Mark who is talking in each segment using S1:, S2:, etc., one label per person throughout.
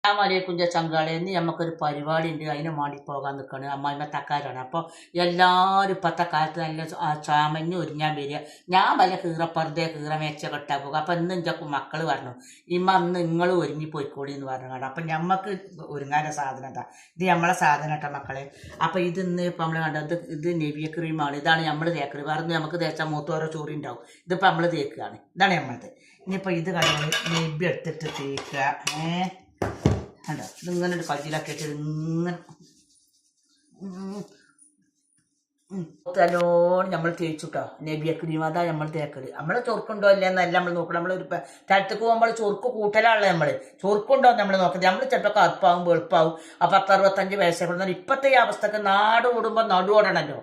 S1: അസ്സലാമലൈക്കും ചങ്കാളെ. ഇന്ന് നമുക്കൊരു പരിപാടി ഉണ്ട്, അതിന് വേണ്ടി പോകാൻ നിൽക്കുകയാണ്. അമ്മായിമ്മ തക്കാരാണ്. അപ്പോൾ എല്ലാവരും ഇപ്പോഴത്തെ കാലത്ത് നല്ല ചാമഞ്ഞ് ഒരുങ്ങാൻ വരിക. ഞാൻ വല്ല കീറപ്പറുതെ കീറ മേച്ച കെട്ടാൻ പോകുക. അപ്പം ഇന്ന് എൻ്റെ മക്കൾ പറഞ്ഞു, ഇമ്മ ഇന്ന് നിങ്ങൾ ഒരുങ്ങി പോയിക്കോളി എന്ന് പറഞ്ഞു. അപ്പം ഞമ്മക്ക് ഒരുങ്ങാൻ്റെ സാധനം എന്താ, ഇത് നമ്മളെ സാധനം കേട്ടോ മക്കളെ. അപ്പം ഇത് ഇന്ന് ഇപ്പം നമ്മൾ കണ്ടത് ഇത് നെവിയ ക്രീമാണ്. ഇതാണ് നമ്മൾ തേക്കറ്. വേറെ നമുക്ക് തേച്ചാൽ മൂത്തോരോ ചോറി ഉണ്ടാവും. ഇതിപ്പോൾ നമ്മൾ തേക്കുകയാണ്. ഇതാണ് നമ്മളത്. ഇനിയിപ്പോൾ ഇത് കണ്ടത് നെബി എടുത്തിട്ട് തേക്കുക. കണ്ടോ, ഇതിങ്ങനെ ഒരു കയ്യിലാക്കിയിട്ട് ഇങ്ങനെ നല്ലോണം നമ്മൾ തേച്ചുട്ടോ. നെബിയ ക്രീം അതാ നമ്മൾ തേക്കല്. നമ്മൾ ചൊറുക്കുണ്ടോ ഇല്ലെന്നല്ല നമ്മൾ നോക്കണം. നമ്മളൊരു സ്ഥലത്തേക്ക് പോകുമ്പോൾ ചൊറുക്ക് കൂട്ടലാണല്ലോ. നമ്മൾ ചൊറുക്കുണ്ടോ നമ്മൾ നോക്കുന്നത്. നമ്മൾ ചിലപ്പോൾ കറുപ്പാവും വെളുപ്പാവും. അപ്പം 10-65 വയസ്സൊക്കെ ഇപ്പോഴത്തെ ഈ അവസ്ഥക്ക് നാട് ഓടുമ്പോൾ നടുവോടണല്ലോ.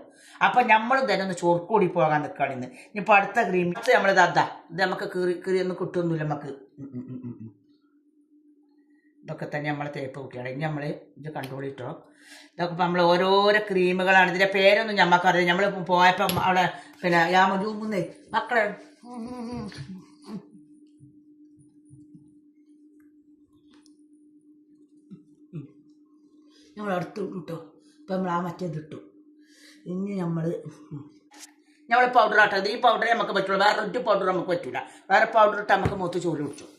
S1: അപ്പം നമ്മൾ തന്നെ ഒന്ന് ചൊറുക്ക് കൂടി പോകാൻ നിൽക്കുകയാണ് ഇന്ന്. ഇനിയിപ്പോൾ അടുത്ത ക്രീം നമ്മളിത് അതാ. ഇത് നമുക്ക് കീറി ഒന്നും കിട്ടുമൊന്നുമില്ല നമുക്ക്. ഇതൊക്കെ തന്നെ നമ്മൾ തേപ്പ് കുട്ടിയാണ്. ഇനി നമ്മൾ ഇത് കണ്ടുപിടിട്ടോ. ഇതൊക്കെ ഇപ്പം നമ്മൾ ഓരോരോ ക്രീമുകളാണ്. ഇതിൻ്റെ പേരൊന്നും ഞമ്മക്കറിയാം. നമ്മൾ പോയപ്പം അവിടെ പിന്നെ യാമൂന്നേ മക്കളെ നമ്മൾ അടുത്ത് കിട്ടോ. ഇപ്പം നമ്മൾ ആ മറ്റേതിട്ടു. ഇനി നമ്മൾ പൗഡർ ആട്ടത്. ഈ പൗഡറേ നമുക്ക് പറ്റുള്ളൂ. വേറെ ഒരു പൗഡർ നമുക്ക് പറ്റില്ല. വേറെ പൗഡർ ഇട്ട് നമുക്ക് മുഖത്ത് ചോറ് പിടിച്ചു.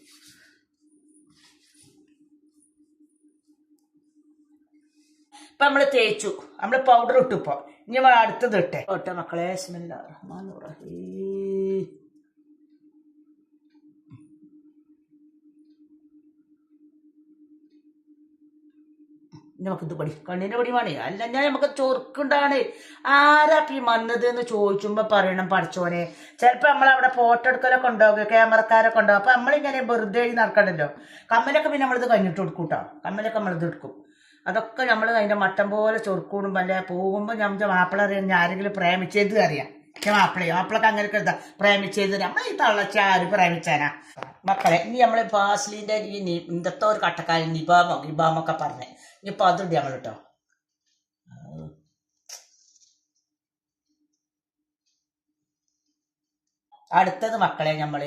S1: ഇപ്പം നമ്മൾ തേച്ചു, നമ്മൾ പൗഡർ ഇട്ടു. ഇപ്പോൾ ഇനി നമ്മൾ അടുത്തത് ഇട്ടേ ഒട്ടെ മക്കളെ. ബിസ്മില്ലാഹിർ റഹ്മാനിർ റഹീം. നമുക്കിത് പടി കണ്ണിൻ്റെ പടി വേണേ. അല്ല ഞാൻ നമുക്ക് ചൊറുക്കുണ്ടാണ്. ആരാ ഈ വന്നത് എന്ന് ചോദിച്ചുമ്പോൾ പറയണം പഠിച്ചോനെ. ചിലപ്പോൾ നമ്മളവിടെ ഫോട്ടോ എടുക്കലൊക്കെ ഉണ്ടാവും, ക്യാമറക്കാരൊക്കെ ഉണ്ടാവും. അപ്പം നമ്മളിങ്ങനെ വെറുതെ നടക്കണ്ടല്ലോ. കമ്മലൊക്കെ പിന്നെ നമ്മളിത് കഴിഞ്ഞിട്ട് കൊടുക്കും കേട്ടോ. കമ്മലൊക്കെ നമ്മളിത് എടുക്കും. അതൊക്കെ നമ്മൾ അതിൻ്റെ മട്ടം പോലെ ചൊറുക്കൂടുമ്പോൾ അല്ലെ പോകുമ്പോൾ നമ്മുടെ മാപ്പിള അറിയാം. ആരെങ്കിലും പ്രേമിച്ചത് അറിയാം. പക്ഷെ മാപ്പിളക്ക് അങ്ങനെയൊക്കെ എന്താ പ്രേമിച്ചത്. നമ്മൾ ഈ തള്ളച്ച ആര് പ്രേമിച്ചാനാ മക്കളെ. ഇനി നമ്മൾ ബാസ്ലിൻ്റെ ഈ ഇന്നത്തെ ഒരു കട്ടക്കാരൻ നിബാമൊക്കെ പറഞ്ഞേ. ഇനിയിപ്പോൾ അതുണ്ട് നമ്മൾ കേട്ടോ. അടുത്തത് മക്കളെ നമ്മൾ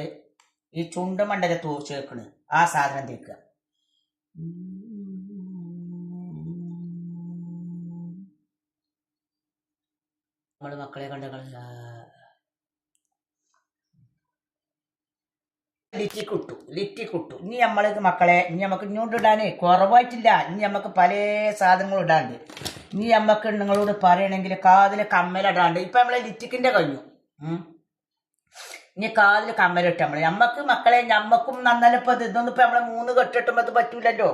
S1: ഈ ചുണ്ടുമണ്ടല ചേർക്കണ് ആ സാധനം തേക്കുക. നമ്മൾ മക്കളെ കണ്ട ലിറ്റി കുട്ടു. ഇനി നമ്മൾ മക്കളെ ഇനി നമുക്ക് ഇങ്ങോട്ട് ഇടാനേ കുറവായിട്ടില്ല. ഇനി നമുക്ക് പല സാധനങ്ങളും ഇടാണ്ട്. ഇനി നമുക്ക് നിങ്ങളോട് പറയണമെങ്കിൽ കാതിൽ കമ്മലിടാണ്ട്. ഇപ്പം നമ്മളെ ലിറ്റിക്കിൻ്റെ കഴിഞ്ഞു. ഇനി കാതിൽ കമ്മലിട്ട് നമ്മൾക്ക് മക്കളെ ഞമ്മക്കും നന്നല്ലപ്പോൾ ഇതൊന്നും ഇപ്പം നമ്മളെ 3 കെട്ടിട്ടുമ്പോൾ അത് പറ്റൂലല്ലോ.